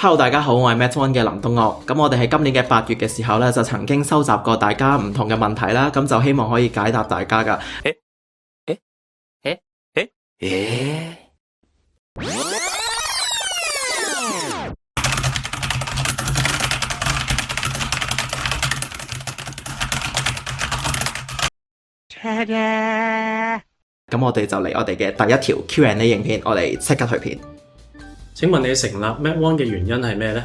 Hello， 大家好，我係 Mat One 嘅林東岳。咁我哋喺今年嘅8月嘅時候咧，就曾經收集過大家唔同嘅問題啦，咁就希望可以解答大家噶。咁我哋就嚟我哋嘅第一條 Q&A 影片，我哋即刻去片。請問你成立 Mat One 嘅原因係咩呢？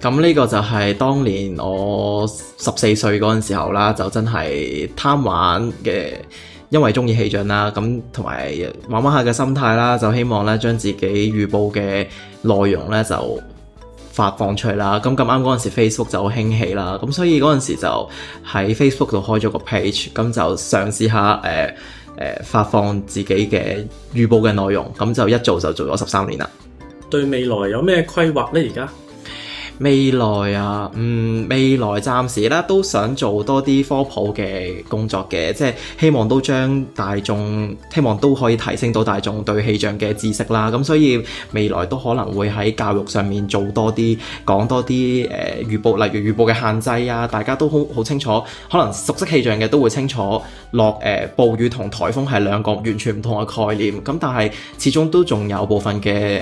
咁呢個就係當年我14歲嗰陣時候啦，就真係貪玩嘅，因為中意氣象啦，咁同埋玩玩下嘅心態啦，就希望咧將自己預報嘅內容咧就發放出去啦。咁啱嗰陣時 Facebook 就好興起啦，咁所以嗰陣時就喺 Facebook 度開咗個 page，咁就嘗試下發放自己嘅預報嘅內容，咁就一做就做咗13年啦。對未來有咩規劃呢？而家未來啊，未來暫時咧都想做多啲科普嘅工作嘅，即係希望都將大眾，希望都可以提升到大眾對氣象嘅知識啦。咁所以未來都可能會喺教育上面做多啲，講多啲預報，例如預報嘅限制啊，大家都好清楚，可能熟悉氣象嘅都會清楚暴雨同颱風係兩個完全唔同嘅概念。咁但係始終都仲有部分嘅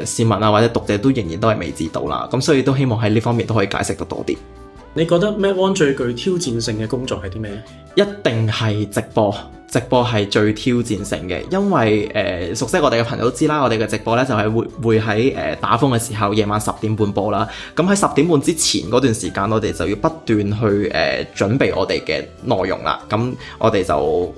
市民啊或者讀者都仍然都係未知道啦。咁所以都希望喺呢方面都可以解釋得多啲。你覺得 Mat One 最具挑戰性嘅工作係啲咩？一定係直播，直播係最挑戰性嘅，因為熟悉我哋嘅朋友都知啦，我哋嘅直播咧就係會喺打風嘅時候夜晚10點半播啦。咁喺10點半之前嗰段時間，我哋就要不斷去準備我哋嘅內容啦。咁我哋就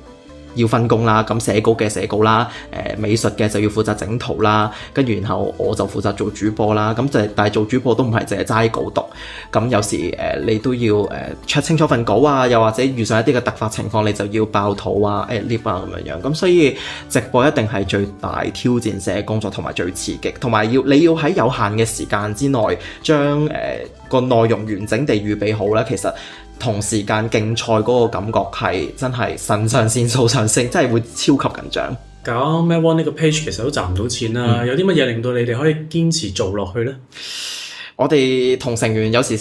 要分工啦，咁寫稿嘅寫稿啦，美術嘅就要負責整圖啦，跟住然後我就負責做主播啦。咁但係做主播都唔係淨係齋稿讀，咁有時你都要check清楚份稿啊，又或者遇上一啲嘅突發情況，你就要爆肚啊、lift 啊咁樣。咁所以直播一定係最大挑戰性嘅工作，同埋最刺激，同埋你要喺有限嘅時間之內將個內容完整地預備好咧，其實同時間競賽嗰個感覺係真係腎上腺素上升，真係會超級緊張。搞 Mat One 呢個 page 其實都賺唔到錢啦，有啲乜嘢令到你哋可以堅持做落去呢？我哋同成員有時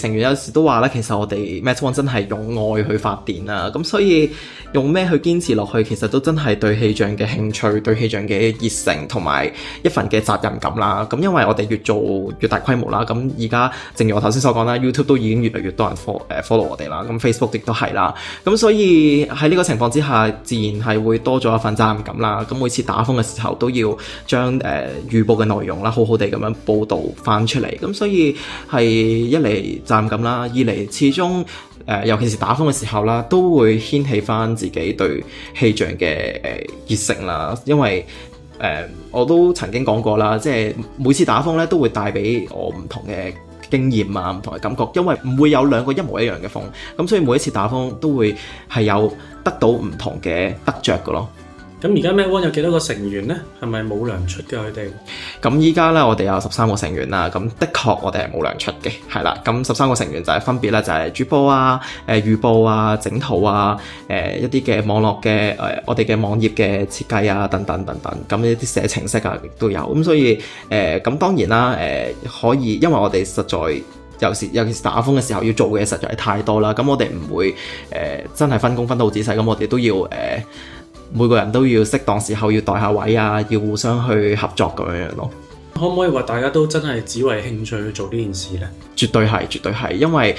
都話咧，其實我哋 Mat One 真係用愛去發電啊，咁所以用咩去堅持落去，其實都真係對氣象嘅興趣、對氣象嘅熱誠同埋一份嘅責任感啦。咁因為我哋越做越大規模啦，咁而家正如我頭先所講啦 ，YouTube 都已經越嚟越多人 follow 我哋啦，咁 Facebook 亦都係啦。咁所以喺呢個情況之下，自然係會多咗一份責任感啦。咁每次打風嘅時候都要將預報嘅內容啦，好好地咁樣報導翻出嚟。咁所以係一嚟責任感啦，二嚟始終尤其是打風嘅時候啦，都會掀起翻自己對氣象嘅熱誠啦。因為我都曾經講過啦，即係每次打風咧都會帶俾我唔同嘅經驗啊，唔同嘅感覺，因為唔會有兩個一模一樣嘅風，咁所以每一次打風都會係有得到唔同嘅得着㗎咯。咁而家 Mat One 有幾多個成員呢？係咪冇糧出㗎佢哋？咁依家咧我哋有13個成員啦，咁的確我哋係冇糧出嘅，係啦。咁13個成員就係分別咧就係主播啊、預報啊、整圖啊、一啲嘅網絡嘅我哋嘅網頁嘅設計啊等等等等，咁一啲寫程式啊亦都有。咁所以咁當然啦，可以，因為我哋實在尤其是打風嘅時候要做嘅嘢實在係太多啦，咁我哋唔會真係分工分得好仔細，咁我哋都要每個人都要適當時候要代下位啊，要互相去合作咁樣咯。可唔可以話大家都真係只為興趣去做呢件事呢？絕對係，因為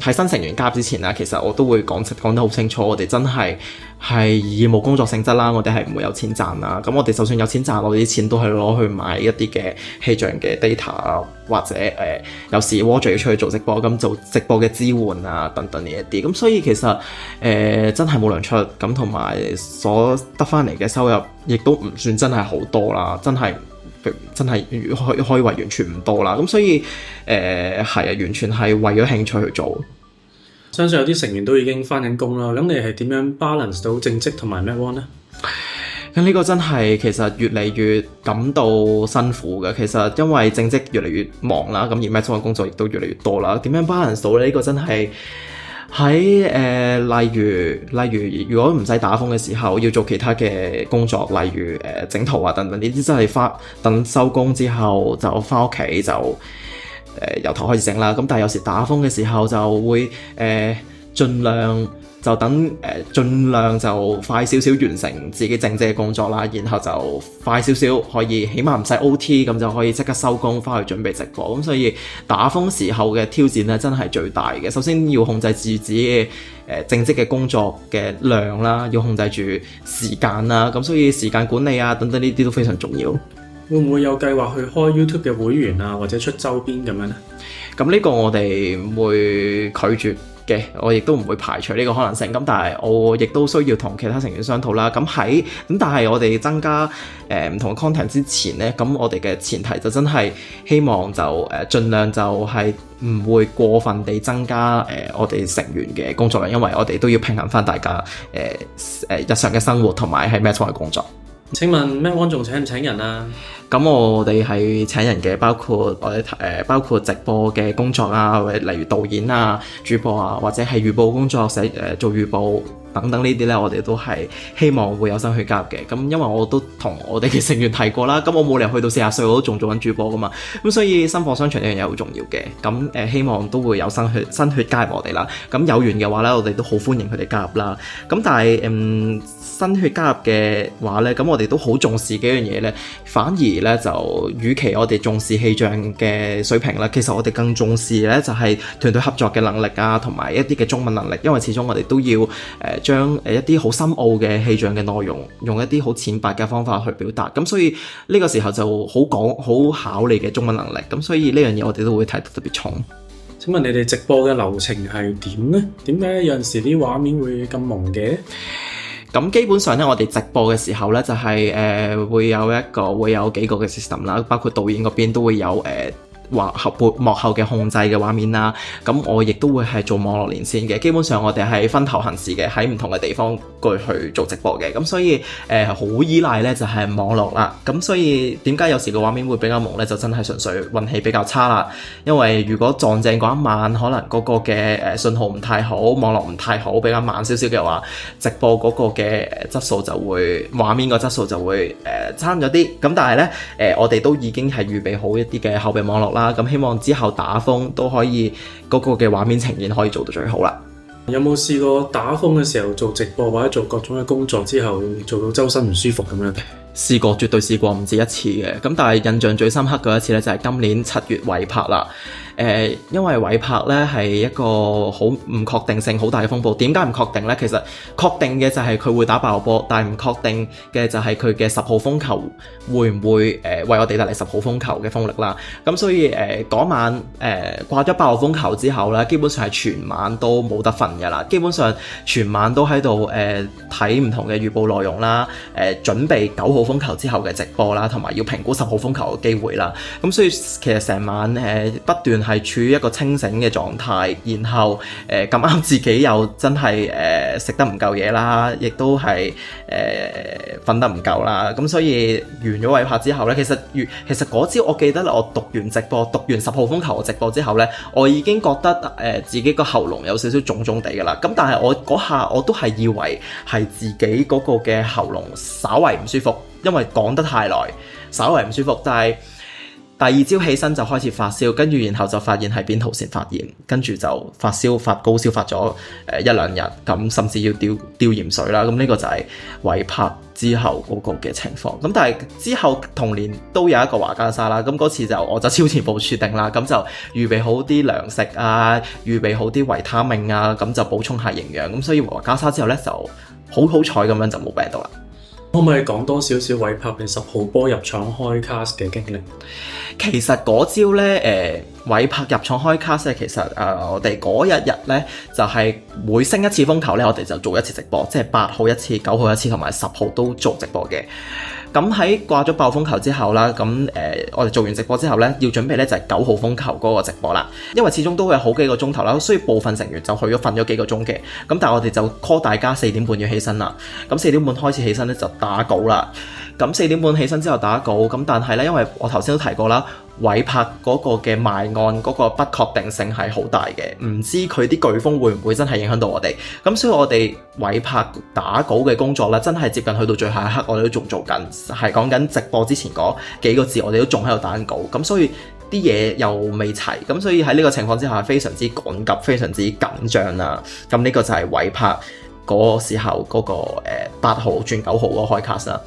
喺新成員加入之前啦，其實我都會講得好清楚，我哋真係義務工作性質啦，我哋係唔會有錢賺啦。咁我哋就算有錢賺，我哋啲錢都係攞去買一啲嘅氣象嘅 data 啊，或者有時 Roger 要出去做直播，咁做直播嘅支援啊等等呢一啲。咁所以其實真係冇糧出，咁同埋所得翻嚟嘅收入亦都唔算真係好多啦，真係可以話完全唔多啦。咁所以完全係為咗興趣去做。相信有啲成員都已經返緊工啦，咁你係點樣 balance 到正職同埋 Mat One 呢？咁呢個真係其實越嚟越感到辛苦嘅。其實因為正職越嚟越忙啦，咁而 Mat One 嘅工作亦都越嚟越多啦。點樣 balance 到呢？呢個真係喺例如如果唔使打風嘅時候，要做其他嘅工作，例如整圖啊等等呢啲，真係等收工之後就返屋企就由頭開始整啦。咁但係有時打風嘅時候就會盡量就等盡量就快少少完成自己整嘅工作啦，然後就快少少可以起碼唔使 OT， 咁就可以即刻收工翻去準備直播。咁所以打風時候嘅挑戰咧真係最大嘅。首先要控制住自己嘅正職嘅工作嘅量啦，要控制住時間啦，咁所以時間管理啊等等呢啲都非常重要。會唔會有計劃去開 YouTube 嘅會員啊，或者出周邊咁樣呢？咁呢個我哋唔會拒絕嘅，我亦都唔會排除呢個可能性。咁但係我亦都需要同其他成員商討啦。咁但係我哋增加唔同嘅 content 之前呢，咁我哋嘅前提就真係希望就盡量就係唔會過分地增加我哋成員嘅工作量，因為我哋都要平衡翻大家日常嘅生活同埋喺 Matt One 嘅工作。請問 Matt One 仲請唔請人啊？咁我哋係請人嘅，包括我哋包括直播嘅工作啊，或者例如導演啊、主播啊，或者係預報工作做預報等等呢啲咧，我哋都係希望會有新血加入嘅。咁因為我都同我哋嘅成員提過啦，咁我冇理由去到40歲我都仲做緊主播噶嘛，咁所以薪火相傳呢樣嘢好重要嘅。咁希望都會有新血加入我哋啦。咁有緣嘅話咧，我哋都好歡迎佢哋加入啦。咁但係新血加入嘅話咧，咁我哋都好重視幾樣嘢咧，反而咧就與其我哋重視氣象嘅水平啦，其實我哋更重視咧就係團隊合作嘅能力啊，同埋一啲嘅中文能力，因為始終我哋都要將一啲好深奧嘅氣象嘅內容用一啲好淺白嘅方法去表達，咁所以呢個時候就好考你嘅中文能力，咁所以呢樣嘢我哋都會睇得特別重。請問你哋直播嘅流程係點呢？點解有陣時啲畫面會咁朦嘅？咁基本上咧，我哋直播嘅時候咧，就係會有幾個嘅 system 啦，包括導演嗰邊都會有幕後嘅控制嘅畫面啦。咁我亦都會係做網絡連線嘅。基本上我哋係分頭行事嘅，喺唔同嘅地方去做直播嘅。咁所以好依賴咧就係網絡啦。咁所以點解有時個畫面會比較朦咧？就真係純粹運氣比較差啦。因為如果撞正嗰一晚，可能嗰個嘅信號唔太好，網絡唔太好，比較慢少少嘅話，直播嗰個嘅質素就會畫面個質素就會差咗啲。咁但係咧我哋都已經係預備好一啲嘅後備網絡啦，咁希望之後打風都可以嗰個嘅畫面呈現可以做到最好啦。有冇試過打風嘅時候做直播或者做各種嘅工作之後做到周身唔舒服咁樣？試過，絕對試過唔止一次嘅。咁但係印象最深刻嘅一次咧就係今年7月委拍啦。因為委拍咧係一個好唔確定性好大嘅風暴。點解唔確定咧？其實確定嘅就係佢會打爆波，但係唔確定嘅就係佢嘅10號風球會唔會為我哋帶嚟10號風球嘅風力啦。咁所以嗰晚掛咗8號風球之後咧，基本上係全晚都冇得瞓㗎啦。基本上全晚都喺度睇唔同嘅預報內容啦，準備9號風球之後嘅直播啦，同埋要評估10號風球嘅機會啦。咁所以其實成晚不斷係處於一個清醒嘅狀態，然後咁啱自己又真係食得唔夠嘢啦，亦都係瞓得唔夠啦。咁所以完咗委拍之後咧，其實嗰朝我記得我讀完10號風球嘅直播之後咧，我已經覺得自己個喉嚨有少少腫腫地㗎啦。咁但係我嗰下我都係以為係自己嗰個嘅喉嚨稍為唔舒服，因為講得太耐，稍為唔舒服。但係第二朝起身就開始發燒，跟住然後就發現係扁桃腺發炎，跟住就發高燒發咗1-2日，咁甚至要吊鹽水啦。咁呢個就係委拍之後嗰個嘅情況。咁但係之後同年都有一個華加莎啦，咁嗰次我就超前部署定啦，咁就預備好啲糧食啊，預備好啲維他命啊，咁就補充下營養。咁所以華加莎之後咧就好彩咁樣就冇病到啦。可唔可以講多少少委拍你10號波入廠開 cast 嘅經歷？其實嗰朝咧委拍入廠開 cast 咧，其實我哋嗰日咧就係每升一次風球咧，我哋就做一次直播，即係8號一次、9號一次同埋10號都做直播嘅。咁喺掛咗8號風球之後啦，咁我哋做完直播之後咧，要準備咧就係9號風球嗰個直播啦。因為始終都會有好幾個鐘頭啦，所以部分成員就去咗瞓咗幾個鐘嘅。咁但係我哋就 call 大家4點半要起身啦。咁4點半開始起身咧就打稿啦。咁4點半起身之後打稿，咁但係咧，因為我頭先都提過啦，委拍嗰個嘅賣案嗰個不確定性係好大嘅，唔知佢啲颶風會唔會真係影響到我哋。咁所以我哋委拍打稿嘅工作咧，真係接近去到最後一刻，我哋都仲做緊，係講緊直播之前嗰幾個字，我哋都仲喺度打緊稿。咁所以啲嘢又未齊，咁所以喺呢個情況之下非常之趕急，非常之緊張啦。咁呢個就係委拍嗰時候嗰個8號轉9號嗰個開 cast 啦。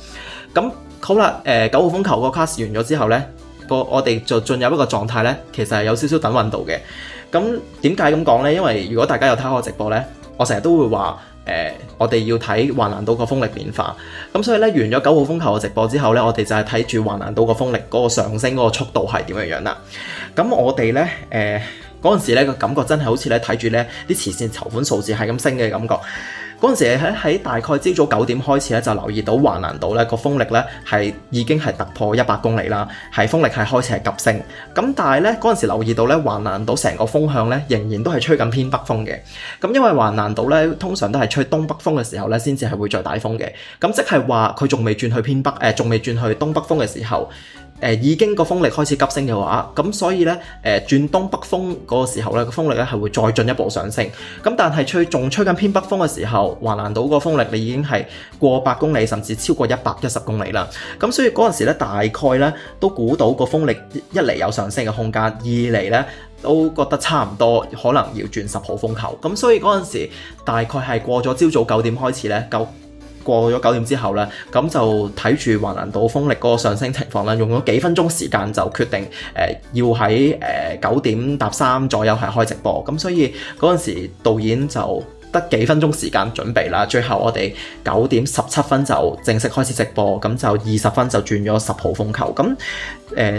咁好啦，9號風球個 cast 完咗之後呢，我哋就進入一個狀態呢，其實係有少少等運到嘅。咁點解咁講呢？因為如果大家有睇我直播呢，我成日都會話我哋要睇橫瀾島個風力變化。咁所以呢，完咗9號風球嘅直播之後呢，我哋就係睇住橫瀾島個風力嗰個上升嗰個速度係點樣樣啦。咁我哋呢，嗰陣時呢個感覺真係好似咧睇住呢啲慈善籌款數字係咁升嘅感覺。嗰陣時喺大概朝早9點開始咧，就留意到橫瀾島咧個風力咧係已經係突破100公里啦，係風力係開始係急升。咁但係咧嗰陣時留意到咧橫瀾島成個風向咧仍然都係吹緊偏北風嘅。咁因為橫瀾島咧通常都係吹東北風嘅時候咧先至係會最大風嘅。咁即係話佢仲未轉去偏北，仲未轉去東北風嘅時候。已經個風力開始急升嘅話，咁所以咧轉東北風嗰個時候咧，個風力咧係會再進一步上升。咁但係仲吹緊偏北風嘅時候，橫瀾島個風力你已經係過100公里，甚至超過110公里啦。咁所以嗰陣時咧，大概咧都估到個風力一嚟有上升嘅空間，二嚟咧都覺得差唔多可能要轉10號風球。咁所以嗰陣時大概係過咗朝早9點開始咧，過咗9點之後咧，咁就睇住橫瀾島風力嗰個上升情況啦，用咗幾分鐘時間就決定要喺9點搭3左右係開直播。咁所以嗰陣時導演就得幾分鐘時間準備啦。最後我哋9點17分就正式開始直播，咁就20分就轉咗10號風球。咁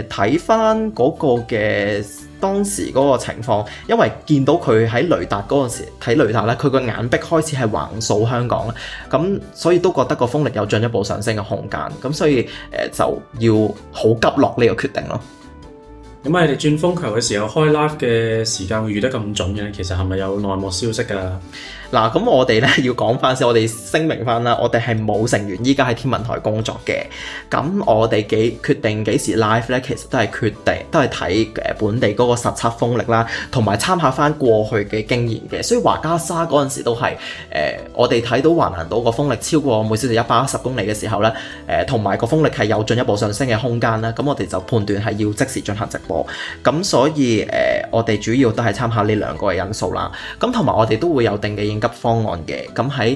睇翻嗰個嘅當時嗰個情況，因為見到佢喺雷達嗰陣時睇雷達咧，佢個眼壁開始係橫掃香港啦，咁所以都覺得個風力有進一步上升嘅空間，咁所以就要好急落呢個決定咯。咁你哋轉風球嘅時候開 live 嘅時間會預得咁準嘅？其實係咪有內幕消息㗎？嗱，咁我哋咧要講翻先，我哋聲明翻啦，我哋係冇成員依家喺天文台工作嘅。咁我哋決定幾時 live 咧，其實都係睇本地嗰個實測風力啦，同埋參考翻過去嘅經驗嘅。所以華加沙嗰陣時都係我哋睇到橫瀾島個風力超過每小時110公里嘅時候咧，同埋個風力係有進一步上升嘅空間啦。咁我哋就判斷係要即時進行直播。咁所以我哋主要都係參考呢兩個嘅因素啦。咁同埋我哋都會有定嘅應急方案嘅。咁喺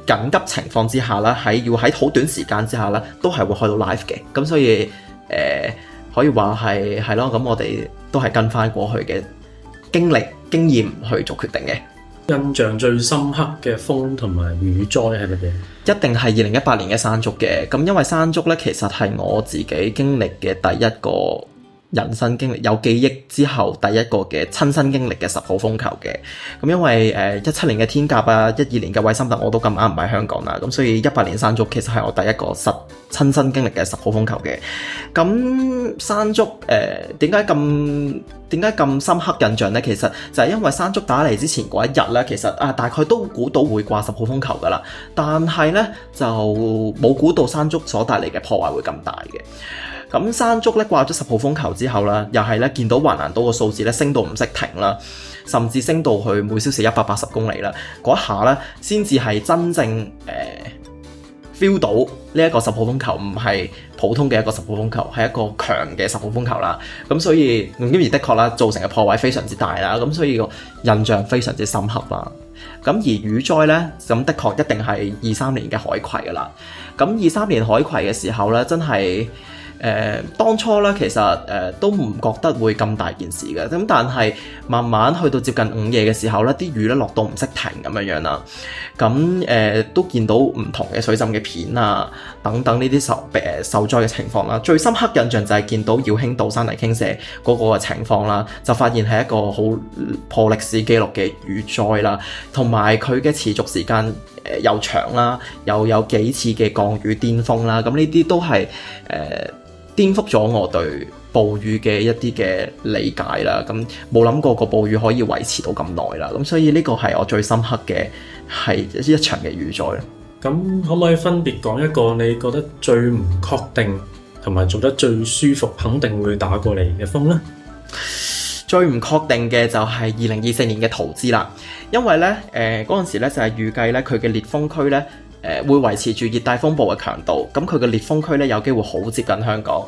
緊急情況之下啦，要喺好短時間之下咧，都係會開到 live 嘅。咁所以可以話係咯。咁我哋都係跟翻過去嘅經驗去做決定嘅。印象最深刻嘅風同埋雨災係乜嘢？一定係2018年嘅山竹嘅。咁因為山竹咧，其實係我自己經歷嘅第一個人生經歷，有記憶之後第一個嘅親身經歷嘅10號風球嘅。咁因為17年嘅天鴿啊，12年嘅韋森特我都咁啱唔喺香港啦，咁所以18年山竹其實係我第一個親身經歷嘅10號風球嘅。咁山竹點解咁深刻印象呢？其實就係因為山竹打嚟之前嗰一日呢，其實大概都估到會掛10號風球噶啦，但係呢就冇估到山竹所帶嚟嘅破壞會咁大嘅。咁山竹咧掛咗10號風球之後啦，又係咧見到橫瀾島個數字咧升到唔識停啦，甚至升到去每小時180公里啦。嗰一下咧，先至係真正feel 到呢一個10號風球唔係普通嘅一個10號風球，係一個強嘅10號風球啦。咁所以而的確啦，造成嘅破壞非常之大啦。咁所以個印象非常之深刻啦。咁而雨災咧，咁的確一定係23年嘅海葵噶啦。咁23年海葵嘅時候咧，真係當初咧，其實都唔覺得會咁大件事嘅，咁但係慢慢去到接近午夜嘅時候咧，啲雨咧落到唔識停咁樣啦，咁都見到唔同嘅水浸嘅片啊，等等呢啲受災嘅情況啦。最深刻印象就係見到耀興島山泥傾瀉嗰個嘅情況啦，就發現係一個好破歷史記錄嘅雨災啦，同埋佢嘅持續時間又長啦，又有幾次嘅降雨巔峰啦，咁呢啲都係顛覆咗我對暴雨嘅一啲嘅理解啦，咁冇諗過個暴雨可以維持到咁耐啦，咁所以呢個係我最深刻嘅係一場嘅雨災。咁可唔可以分別講一個你覺得最唔確定同埋做得最舒服，肯定會打過嚟嘅風呢？最唔確定嘅就係2024年嘅桃枝啦，因為咧嗰陣時咧就係預計咧佢嘅烈風區咧會維持住熱帶風暴嘅強度，咁佢嘅烈風區咧有機會好接近香港，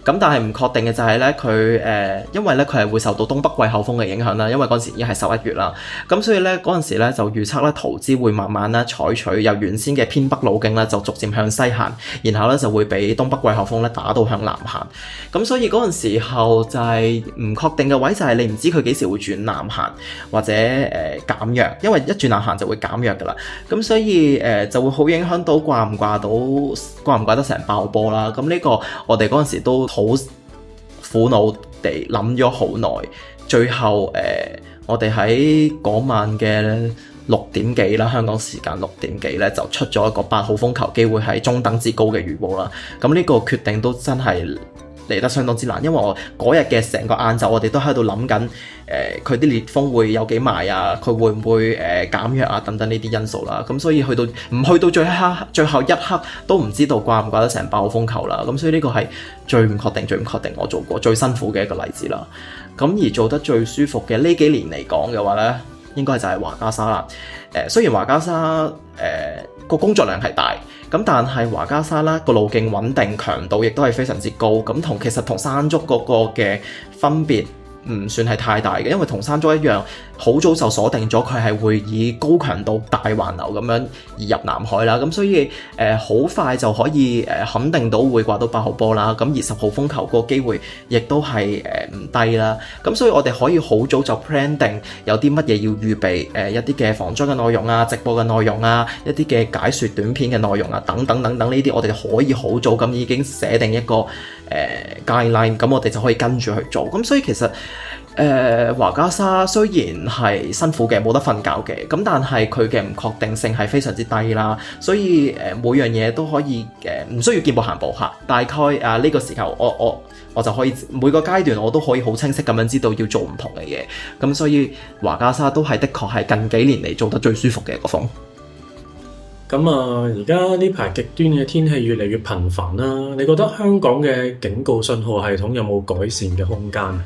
咁但係唔確定嘅就係咧佢因為咧佢係會受到東北季候風嘅影響啦，因為嗰陣時已經係11月啦，咁所以咧嗰陣時咧就預測咧圖資會慢慢咧採取由原先嘅偏北路徑咧就逐漸向西行，然後咧就會俾東北季候風咧打到向南行，咁所以嗰陣時候就係唔確定嘅位就係你唔知佢幾時會轉南行或者減弱，因為一轉南行就會減弱噶啦，咁所以就會好影響到掛唔掛得成爆波啦。咁呢個我哋嗰陣時都好苦惱地諗咗好耐，最後我哋喺嗰晚嘅6點幾啦，香港時間6點幾咧就出咗一個8號風球機會係中等至高嘅預報啦。咁呢個決定都真係嚟得相當之難，因為我嗰日嘅成個晏晝，我哋都喺度諗緊，佢啲烈風會有幾埋啊，佢會唔會減弱啊等等呢啲因素啦。咁所以去到最後一刻都唔知道掛唔掛得成8號風球啦。咁所以呢個係最唔確定我做過最辛苦嘅一個例子啦。咁而做得最舒服嘅呢幾年嚟講嘅話咧，應該就係華嘉沙啦。雖然華嘉沙個工作量係大，咁但係華嘉沙啦個路徑穩定，強度亦都係非常之高，咁其實同山竹嗰個嘅分別唔算係太大嘅，因為同山竹一樣，好早就鎖定咗佢係會以高強度大環流咁樣移入南海啦，咁所以好快就可以肯定到會掛到8號波啦，咁而10號風球個機會亦都係唔低啦，咁所以我哋可以好早就 plan 定有啲乜嘢要預備，一啲嘅防災嘅內容啊、直播嘅內容啊、一啲嘅解說短片嘅內容啊等等呢啲，我哋可以好早咁已經寫定一個guideline， 咁我哋就可以跟住去做，咁所以其實華嘉沙雖然係辛苦嘅，冇得瞓覺嘅，咁但係佢嘅唔確定性係非常之低啦，所以每樣嘢都可以唔需要見步行步嚇，大概呢個時候我就可以每個階段我都可以好清晰咁樣知道要做唔同嘅嘢，咁所以華嘉沙都係的確係近幾年嚟做得最舒服嘅一個風。咁而家呢排極端嘅天氣越嚟越頻繁啦，你覺得香港嘅警告信號系統有冇改善嘅空間？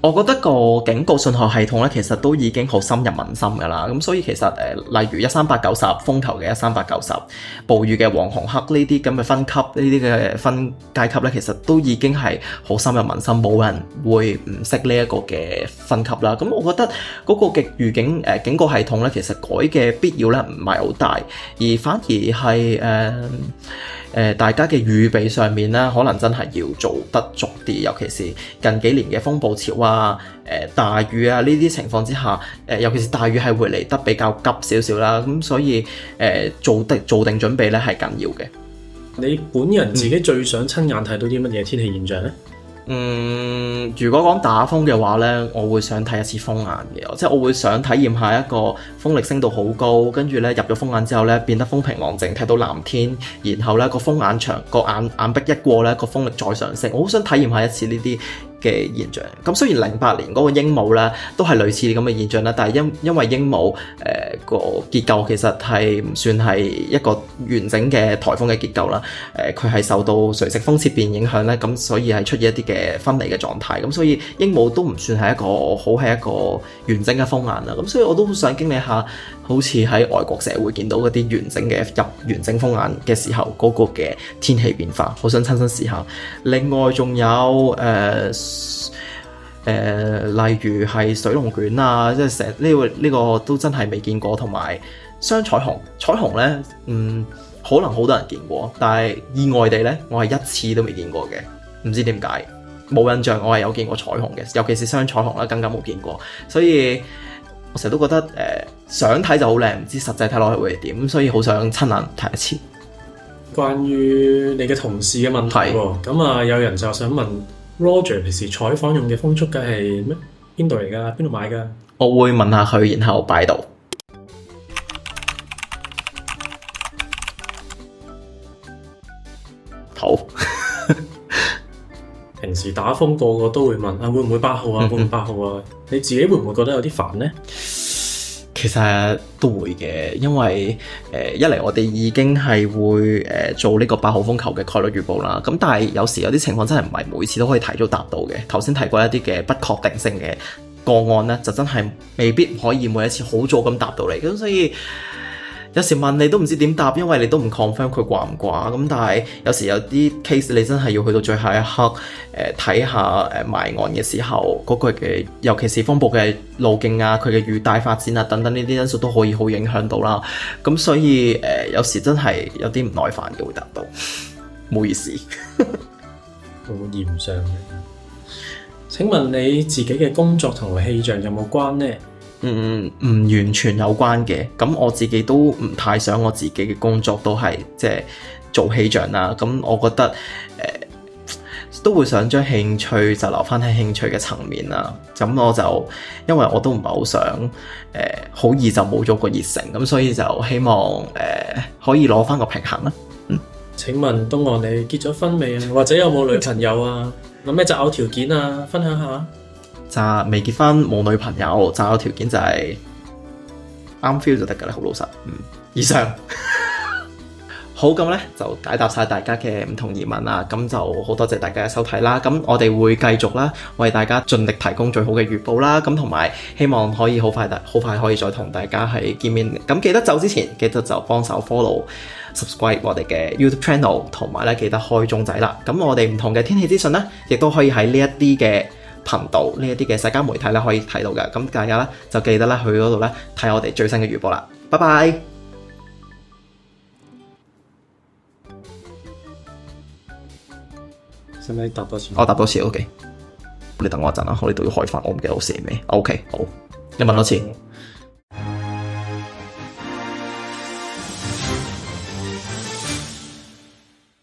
我覺得個警告信號系統咧，其實都已經好深入民心㗎啦。咁所以其實例如13890風球嘅13890，暴雨嘅黃紅黑呢啲咁嘅分級，呢啲嘅分階級咧，其實都已經係好深入民心，冇人會唔識呢一個嘅分級啦。咁我覺得嗰個嘅預警警告系統咧，其實改嘅必要咧唔係好大，而反而係大家嘅預備上面咧，可能真係要做得足啲，尤其是近幾年嘅風暴潮啊、大雨啊呢啲情況之下，尤其是大雨係會嚟得比較急少少啦，咁所以做定準備咧係緊要嘅。你本人自己最想親眼睇到啲乜嘢天氣現象呢？如果講打風嘅話呢，我會想睇一次風眼嘅，即係我會想體驗下一個風力升到好高，跟住呢入咗風眼之後呢，變得風平浪靜，睇到藍天，然後呢個風眼長，個眼壁一過呢，個風力再上升，我好想體驗下一次呢啲嘅現象。咁雖然08年嗰個鸚鵡咧都係類似咁嘅現象啦，但係因為鸚鵡個結構其實係唔算係一個完整嘅颱風嘅結構啦，佢係受到垂直風切變影響咧，咁所以係出現一啲嘅分離嘅狀態，咁所以鸚鵡都唔算係一個完整嘅風眼啦，咁所以我都好想經歷下好似喺外國社會見到嗰啲完整風眼嘅時候嗰個嘅天氣變化，好想親身試下。另外仲有例如係水龍捲啊，即係成呢個都真係未見過，同埋雙彩虹。彩虹呢，可能好多人見過，但係意外地呢，我係一次都未見過嘅，唔知點解，冇印象我係有見過彩虹嘅，尤其是雙彩虹啦，更加冇見過。所以我成日都覺得相睇就好靚，唔知實際睇落去會係點，所以好想親眼睇一次。關於你嘅同事嘅問題喎，咁有人就想問 Roger 平時採訪用嘅風速計係咩？邊度嚟㗎？邊度買㗎？我會問下佢，然後擺度。好。平時打風個個都會問會唔會8號啊？會唔會8號啊？你自己會唔會覺得有啲煩呢？其實都會嘅，因為一嚟我哋已經係會做呢個8號風球嘅概率預報啦。咁但係有時有啲情況真係唔係每次都可以提早答到嘅。頭先提過一啲嘅不確定性嘅個案呢，就真係未必可以每一次好早咁答到你。咁所以有時問你都唔知點答，因為你都唔 confirm 佢掛唔掛。咁但係有時有啲 case 你真係要去到最後一刻，睇下埋岸嘅時候嗰個嘅，尤其是風暴嘅路徑啊，佢嘅雨帶發展啊等等呢啲因素都可以好影響到啦。咁所以有時真係有啲唔耐煩嘅會答到，唔好意思。好嚴上嘅。請問你自己嘅工作同氣象有冇關呢？唔完全有關嘅。咁我自己都唔太想我自己嘅工作都係即係做氣象啦。咁我覺得都會想將興趣就留翻喺興趣嘅層面啦。咁我就因為我都唔係好想好易就冇咗個熱誠，咁所以就希望可以攞翻個平衡啦。請問東岸你結咗婚未啊？或者有冇女朋友啊？有咩擇偶條件啊？分享下。就未結婚冇女朋友，擇偶條件就係啱 feel 就得㗎啦，好老實。以上好，咁咧就解答晒大家嘅唔同疑問啦。咁就好多謝大家嘅收睇啦。咁我哋會繼續啦，為大家盡力提供最好嘅預報啦。咁同埋希望可以好快可以再同大家係見面。咁記得走之前，記得就幫手 follow、subscribe 我哋嘅 YouTube channel， 同埋咧記得開鐘仔啦。咁我哋唔同嘅天氣資訊咧，亦都可以喺呢一啲嘅頻道、呢一啲嘅社交媒體咧可以睇到嘅。咁大家咧就記得咧去嗰度咧睇我哋最新嘅預報啦。拜拜。使唔使答多次？我答多次 OK。你等我一陣啦，我呢度要開翻，我唔記得我寫咩。OK， 好，你問多次。